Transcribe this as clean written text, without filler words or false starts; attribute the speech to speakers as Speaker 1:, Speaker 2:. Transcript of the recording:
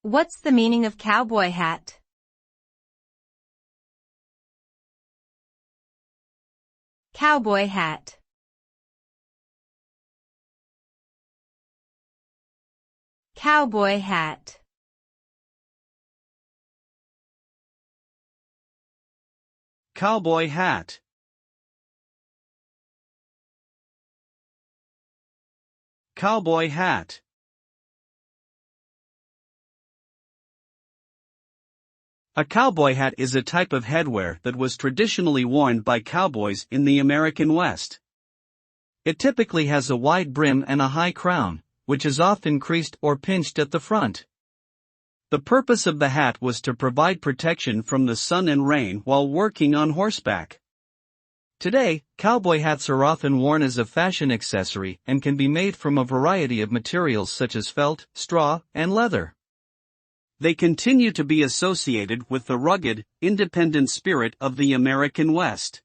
Speaker 1: What's the meaning of cowboy hat? Cowboy hat. Cowboy hat.
Speaker 2: Cowboy hat. Cowboy hat. A cowboy hat is a type of headwear that was traditionally worn by cowboys in the American West. It typically has a wide brim and a high crown, which is often creased or pinched at the front. The purpose of the hat was to provide protection from the sun and rain while working on horseback. Today, cowboy hats are often worn as a fashion accessory and can be made from a variety of materials such as felt, straw, and leather. They continue to be associated with the rugged, independent spirit of the American West.